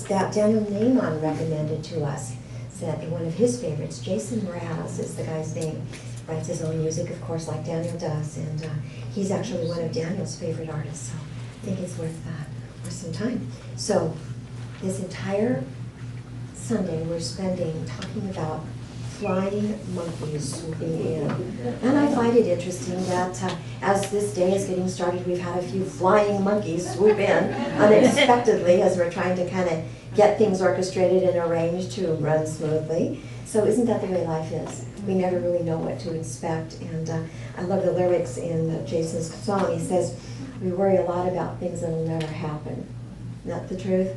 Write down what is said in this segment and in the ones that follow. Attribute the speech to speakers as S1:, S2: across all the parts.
S1: that Daniel Nahman recommended to us. That one of his favorites, Jason Mraz is the guy's name, writes his own music, of course, like Daniel does, and he's actually one of Daniel's favorite artists, so I think it's worth some time. So this entire Sunday we're spending talking about flying monkeys swooping in. And I find it interesting that as this day is getting started, we've had a few flying monkeys swoop in unexpectedly as we're trying to kind of get things orchestrated and arranged to run smoothly. So isn't that the way life is? We never really know what to expect. And I love the lyrics in Jason's song. He says, we worry a lot about things that will never happen. Isn't that the truth?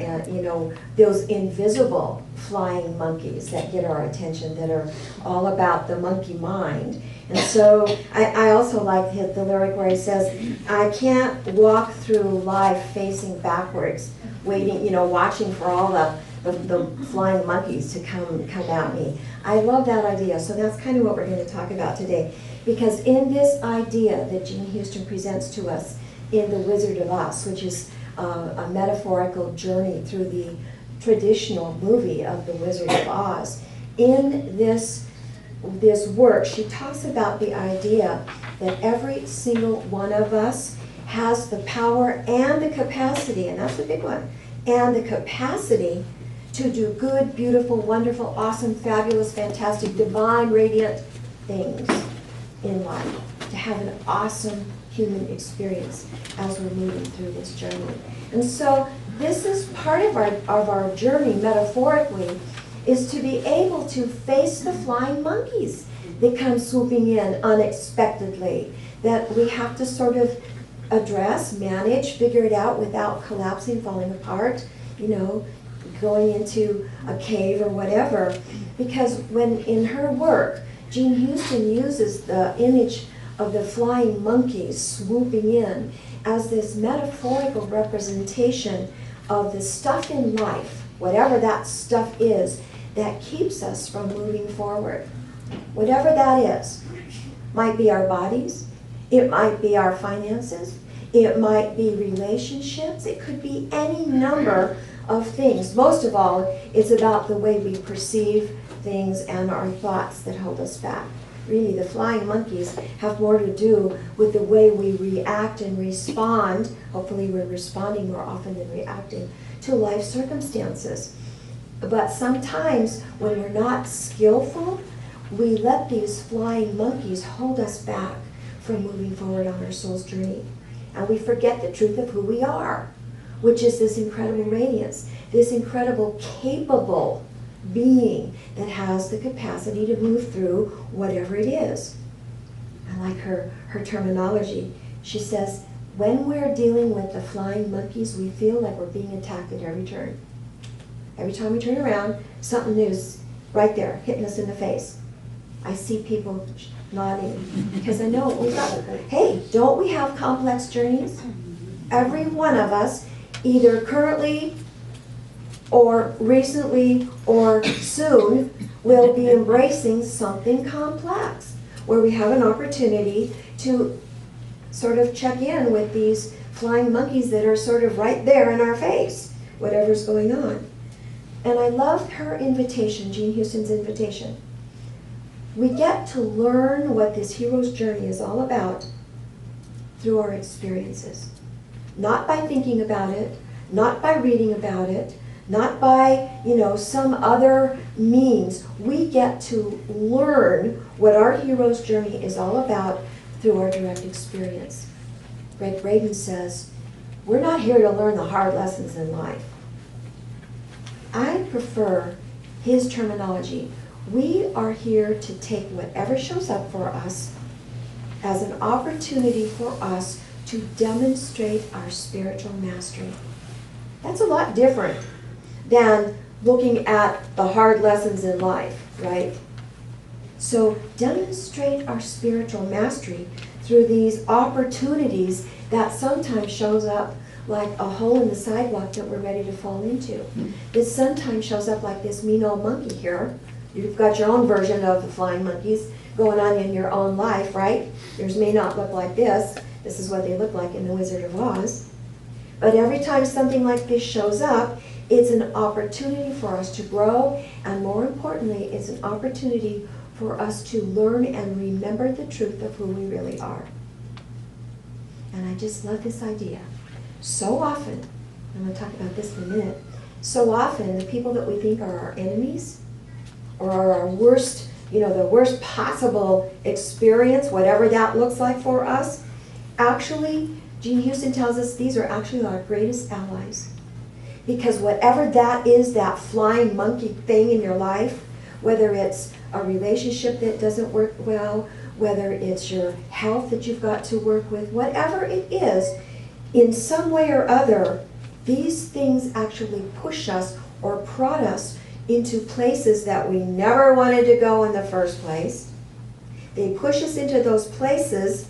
S1: And you know, those invisible flying monkeys that get our attention, that are all about the monkey mind. And so I also like the lyric where he says, I can't walk through life facing backwards, waiting, you know, watching for all the flying monkeys to come at me. I love that idea. So that's kind of what we're going to talk about today. Because in this idea that Jean Houston presents to us in The Wizard of Oz, which is a metaphorical journey through the traditional movie of The Wizard of Oz. In this work, she talks about the idea that every single one of us has the power and the capacity, and that's the big one, and the capacity to do good, beautiful, wonderful, awesome, fabulous, fantastic, divine, radiant things in life, to have an awesome human experience as we're moving through this journey. And so this is part of our journey, metaphorically, is to be able to face the flying monkeys that come swooping in unexpectedly, that we have to sort of address, manage, figure it out without collapsing, falling apart, you know, going into a cave or whatever. Because when in her work, Jean Houston uses the image of the flying monkeys swooping in as this metaphorical representation of the stuff in life, whatever that stuff is, that keeps us from moving forward. Whatever that is. Might be our bodies, it might be our finances, it might be relationships, it could be any number of things. Most of all, it's about the way we perceive things and our thoughts that hold us back. Really, the flying monkeys have more to do with the way we react and respond. Hopefully we're responding more often than reacting to life circumstances. But sometimes when we're not skillful, we let these flying monkeys hold us back from moving forward on our soul's journey. And we forget the truth of who we are, which is this incredible radiance, this incredible capable being that has the capacity to move through whatever it is. I like her terminology. She says, when we're dealing with the flying monkeys, we feel like we're being attacked at every turn. Every time we turn around, something new is right there, hitting us in the face. I see people nodding because I know we've got, hey, don't we have complex journeys? Every one of us, either currently or recently or soon, will be embracing something complex where we have an opportunity to sort of check in with these flying monkeys that are sort of right there in our face, whatever's going on. And I love her invitation, Jean Houston's invitation. We get to learn what this hero's journey is all about through our experiences. Not by thinking about it, not by reading about it, not by, some other means. We get to learn what our hero's journey is all about through our direct experience. Greg Braden says, we're not here to learn the hard lessons in life. I prefer his terminology. We are here to take whatever shows up for us as an opportunity for us to demonstrate our spiritual mastery. That's a lot different than looking at the hard lessons in life, right? So demonstrate our spiritual mastery through these opportunities that sometimes shows up like a hole in the sidewalk that we're ready to fall into. This sometimes shows up like this mean old monkey here. You've got your own version of the flying monkeys going on in your own life, right? Yours may not look like this. This is what they look like in The Wizard of Oz. But every time something like this shows up, It's an opportunity for us to grow, and more importantly, it's an opportunity for us to learn and remember the truth of who we really are. And I just love this idea. So often, I'm going to talk about this in a minute, so often the people that we think are our enemies or are our worst, the worst possible experience, whatever that looks like for us, actually, Gene Houston tells us these are actually our greatest allies. Because whatever that is, that flying monkey thing in your life, whether it's a relationship that doesn't work well, whether it's your health that you've got to work with, whatever it is, in some way or other, these things actually push us or prod us into places that we never wanted to go in the first place. They push us into those places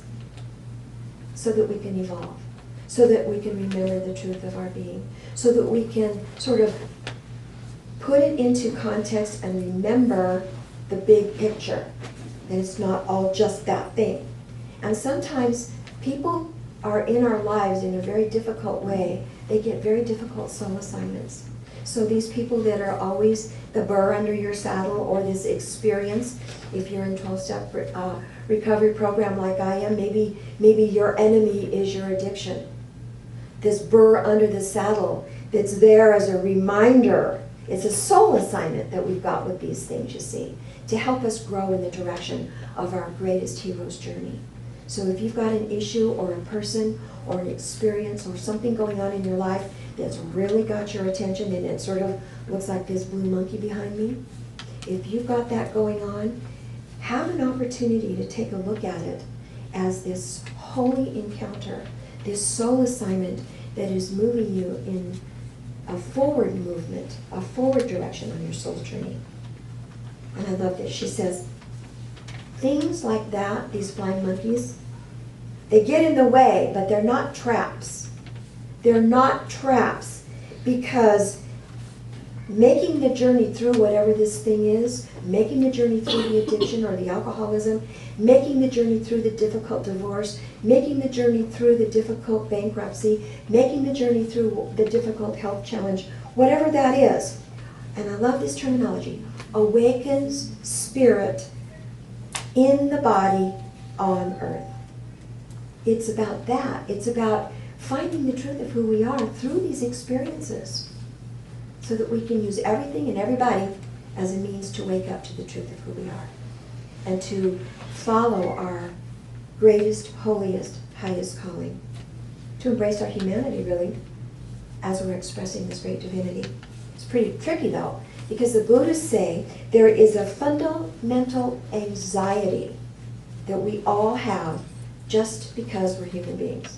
S1: so that we can evolve, so that we can remember the truth of our being, so that we can sort of put it into context and remember the big picture, that it's not all just that thing. And sometimes people are in our lives in a very difficult way. They get very difficult soul assignments. So these people that are always the burr under your saddle, or this experience, if you're in 12-step recovery program like I am, maybe your enemy is your addiction. This burr under the saddle that's there as a reminder. It's a soul assignment that we've got with these things, you see, to help us grow in the direction of our greatest hero's journey. So if you've got an issue or a person or an experience or something going on in your life that's really got your attention, and it sort of looks like this blue monkey behind me, if you've got that going on, have an opportunity to take a look at it as this holy encounter, this soul assignment that is moving you in a forward movement, a forward direction on your soul journey. And I love this. She says, things like that, these flying monkeys, they get in the way, but they're not traps. They're not traps, because making the journey through whatever this thing is, making the journey through the addiction or the alcoholism, making the journey through the difficult divorce, making the journey through the difficult bankruptcy, making the journey through the difficult health challenge, whatever that is. And I love this terminology, awakens spirit in the body on earth. It's about that. It's about finding the truth of who we are through these experiences, so that we can use everything and everybody as a means to wake up to the truth of who we are and to follow our greatest, holiest, highest calling, to embrace our humanity, really, as we're expressing this great divinity. It's pretty tricky, though, because the Buddhists say there is a fundamental anxiety that we all have just because we're human beings.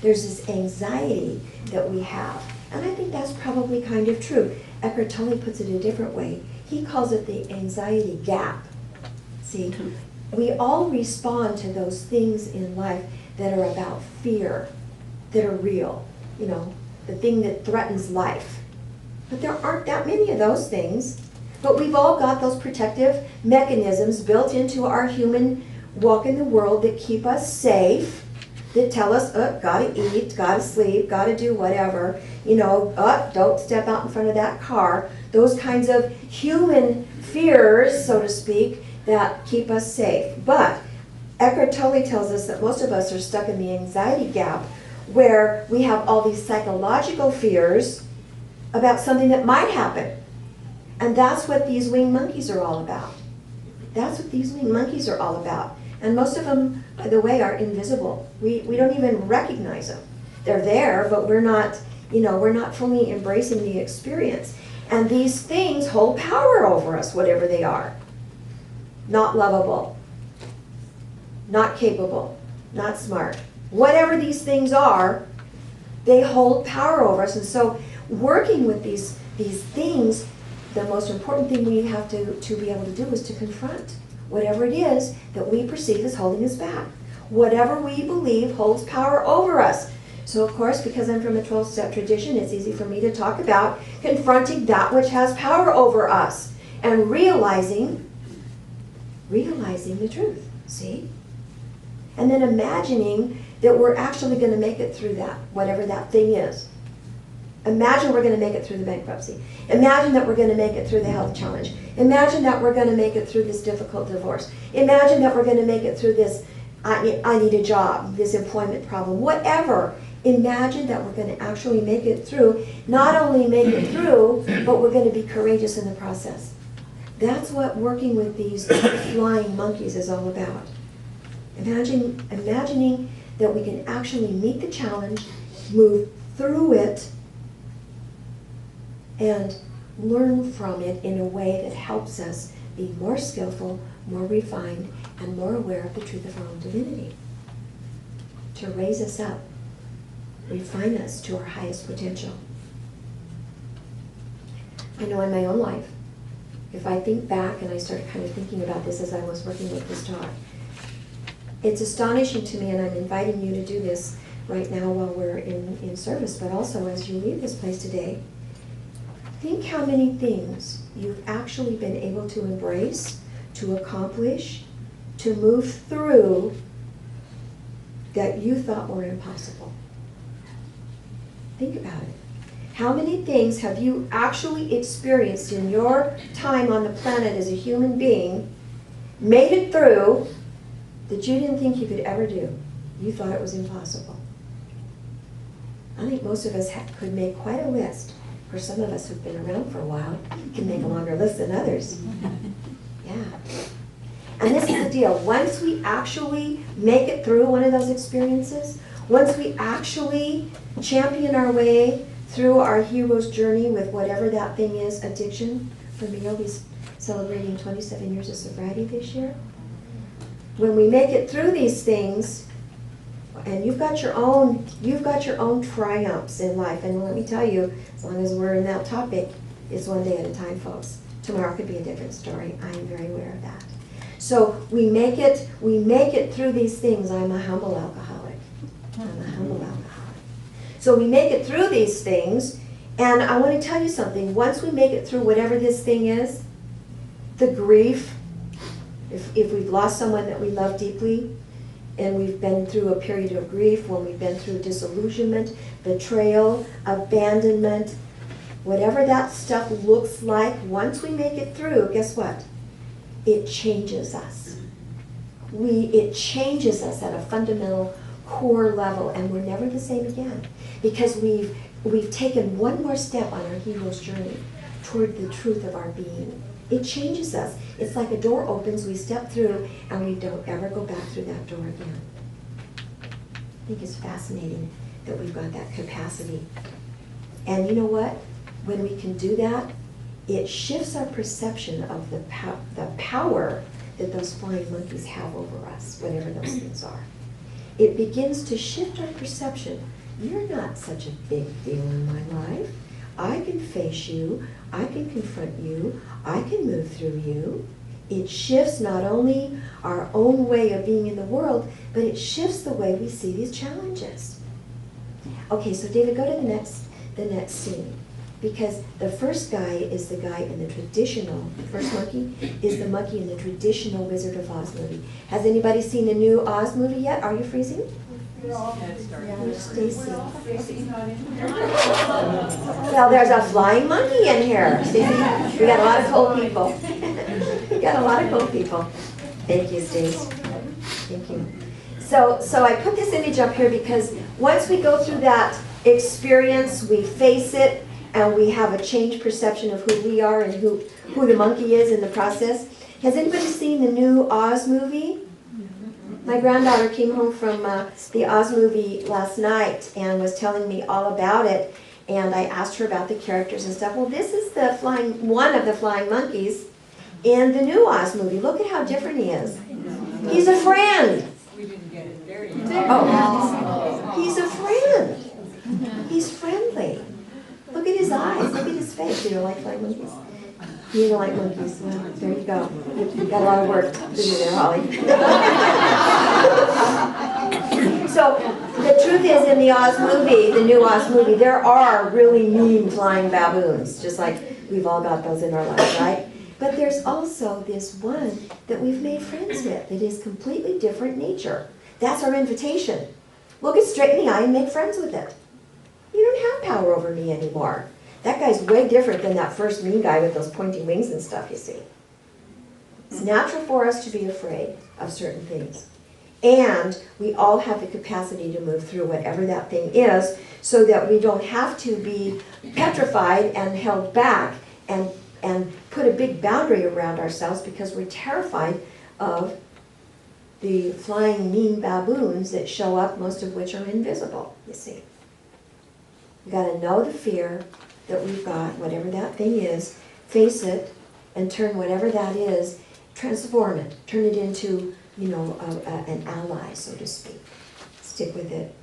S1: There's this anxiety that we have. And I think that's probably kind of true. Eckhart Tolle puts it a different way. He calls it the anxiety gap. See, we all respond to those things in life that are about fear, that are real, the thing that threatens life. But there aren't that many of those things. But we've all got those protective mechanisms built into our human walk in the world that keep us safe, that tell us, gotta eat, gotta sleep, gotta do whatever, don't step out in front of that car. Those kinds of human fears, so to speak, that keep us safe. But Eckhart Tolle tells us that most of us are stuck in the anxiety gap, where we have all these psychological fears about something that might happen. And that's what these winged monkeys are all about. That's what these winged monkeys are all about. And most of them, by the way, are invisible. We don't even recognize them. They're there, but we're not fully embracing the experience. And these things hold power over us, whatever they are. Not lovable, not capable, not smart. Whatever these things are, they hold power over us. And so working with these things, the most important thing we have to be able to do is to confront whatever it is that we perceive as holding us back. Whatever we believe holds power over us. So of course, because I'm from a 12-step tradition, it's easy for me to talk about confronting that which has power over us and realizing the truth, see? And then imagining that we're actually going to make it through that, whatever that thing is. Imagine we're going to make it through the bankruptcy. Imagine that we're going to make it through the health challenge. Imagine that we're going to make it through this difficult divorce. Imagine that we're going to make it through this, I need a job, this employment problem, whatever. Imagine that we're going to actually make it through, not only make it through, but we're going to be courageous in the process. That's what working with these flying monkeys is all about. Imagining that we can actually meet the challenge, move through it, and learn from it in a way that helps us be more skillful, more refined, and more aware of the truth of our own divinity. To raise us up, refine us to our highest potential. I know in my own life, if I think back, and I started kind of thinking about this as I was working with this talk, it's astonishing to me, and I'm inviting you to do this right now while we're in service, but also as you leave this place today. Think how many things you've actually been able to embrace, to accomplish, to move through that you thought were impossible. Think about it. How many things have you actually experienced in your time on the planet as a human being, made it through, that you didn't think you could ever do? You thought it was impossible. I think most of us could make quite a list. For some of us who've been around for a while, can make a longer list than others. Yeah. And this is the deal. Once we actually make it through one of those experiences, once we actually champion our way through our hero's journey with whatever that thing is, addiction. For me, I'll be celebrating 27 years of sobriety this year. When we make it through these things, and you've got your own triumphs in life, and let me tell you, as long as we're in that topic, it's one day at a time, folks. Tomorrow could be a different story. I am very aware of that. So we make it through these things. I'm a humble alcoholic. So we make it through these things, and I want to tell you something. Once we make it through whatever this thing is, the grief, if we've lost someone that we love deeply, and we've been through a period of grief, when we've been through disillusionment, betrayal, abandonment, whatever that stuff looks like, once we make it through, guess what? It changes us. It changes us at a fundamental core level, and we're never the same again, because we've taken one more step on our hero's journey toward the truth of our being. It changes us. It's like a door opens, we step through, and we don't ever go back through that door again. I think it's fascinating that we've got that capacity. And you know what? When we can do that, it shifts our perception of the power that those flying monkeys have over us, whatever those things are. It begins to shift our perception. You're not such a big deal in my life. I can face you. I can confront you. I can move through you. It shifts not only our own way of being in the world, but it shifts the way we see these challenges. Okay, so David, go to the next scene. Because the first guy is the guy in the traditional, the first monkey is the monkey in the traditional Wizard of Oz movie. Has anybody seen the new Oz movie yet? Are you freezing? Where's Stacy? Well, there's a flying monkey in here. Stacy, we got a lot of cold people. We got a lot of cold people. Thank you, Stacy. Thank you. So I put this image up here because once we go through that experience, we face it, and we have a changed perception of who we are and who the monkey is in the process. Has anybody seen the new Oz movie? My granddaughter came home from the Oz movie last night and was telling me all about it, and I asked her about the characters and stuff. Well, this is one of the flying monkeys in the new Oz movie. Look at how different he is. He's a friend.
S2: We didn't get it there yet.
S1: Oh, he's a friend. He's friendly. Look at his eyes. Look at his face. You don't like flying monkeys? You don't like monkeys? Well, there you go. You've got a lot of work to do there, Holly. So the truth is, in the Oz movie, the new Oz movie, there are really mean flying baboons, just like we've all got those in our lives, right? But there's also this one that we've made friends with that is completely different nature. That's our invitation. Look it straight in the eye and make friends with it. You don't have power over me anymore. That guy's way different than that first mean guy with those pointy wings and stuff, you see. It's natural for us to be afraid of certain things. And we all have the capacity to move through whatever that thing is so that we don't have to be petrified and held back and put a big boundary around ourselves because we're terrified of the flying mean baboons that show up, most of which are invisible, you see. We gotta know the fear that we've got, whatever that thing is, face it, and turn whatever that is, transform it, turn it into, you know, an ally, so to speak. Stick with it.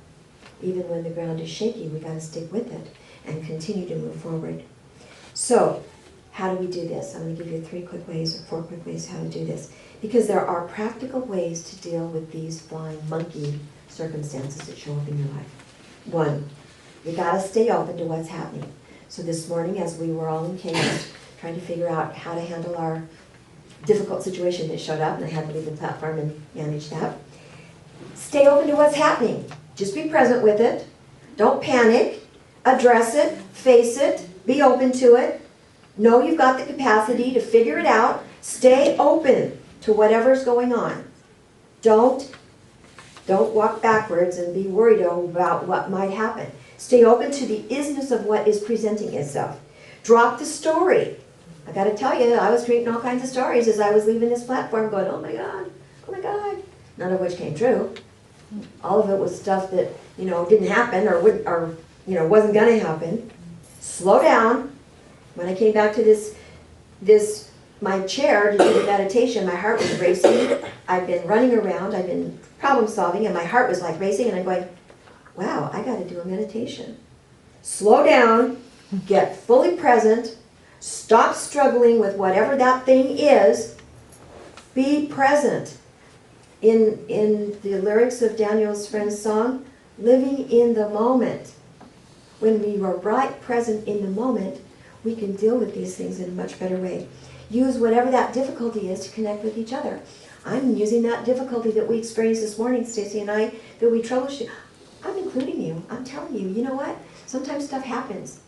S1: Even when the ground is shaky, we gotta stick with it and continue to move forward. So, how do we do this? I'm gonna give you 3 quick ways or 4 quick ways how to do this. Because there are practical ways to deal with these flying monkey circumstances that show up in your life. 1, you gotta stay open to what's happening. So this morning, as we were all in chaos, trying to figure out how to handle our difficult situation that showed up, and I had to leave the platform and manage that. Stay open to what's happening. Just be present with it. Don't panic. Address it. Face it. Be open to it. Know you've got the capacity to figure it out. Stay open to whatever's going on. Don't walk backwards and be worried about what might happen. Stay open to the isness of what is presenting itself. Drop the story. I gotta tell you, I was creating all kinds of stories as I was leaving this platform going, oh my God, none of which came true. All of it was stuff that, you know, didn't happen or you know, wasn't gonna happen. Slow down. When I came back to my chair to do the meditation, my heart was racing. I've been running around, I've been problem solving, and my heart was like racing, and I'm going, wow, I gotta do a meditation. Slow down, get fully present, stop struggling with whatever that thing is, be present. In the lyrics of Daniel's friend's song, living in the moment. When we are right present in the moment, we can deal with these things in a much better way. Use whatever that difficulty is to connect with each other. I'm using that difficulty that we experienced this morning, Stacy and I, that we troubleshoot. I'm including you. I'm telling you, you know what? Sometimes stuff happens.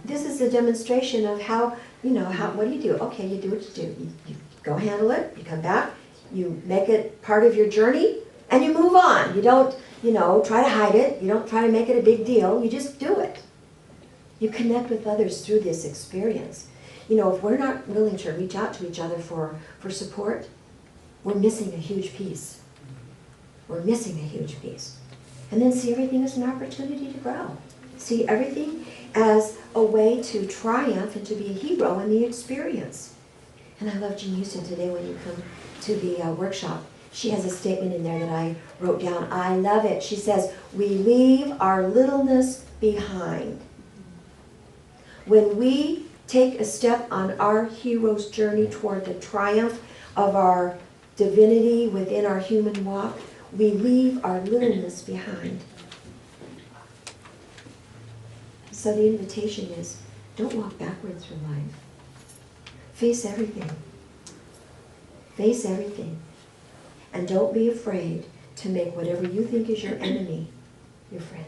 S1: This is a demonstration of how, you know, what do you do? Okay, you do what you do. You go handle it, you come back, you make it part of your journey, and you move on. You don't, you know, try to hide it. You don't try to make it a big deal. You just do it. You connect with others through this experience. You know, if we're not willing to reach out to each other for support, we're missing a huge piece. We're missing a huge piece. And then see everything as an opportunity to grow. See everything as a way to triumph and to be a hero in the experience. And I love Jean Houston today when you come to the workshop. She has a statement in there that I wrote down. I love it. She says, we leave our littleness behind. When we take a step on our hero's journey toward the triumph of our divinity within our human walk, we leave our littleness behind. So the invitation is, don't walk backwards through life. Face everything. Face everything. And don't be afraid to make whatever you think is your enemy your friend.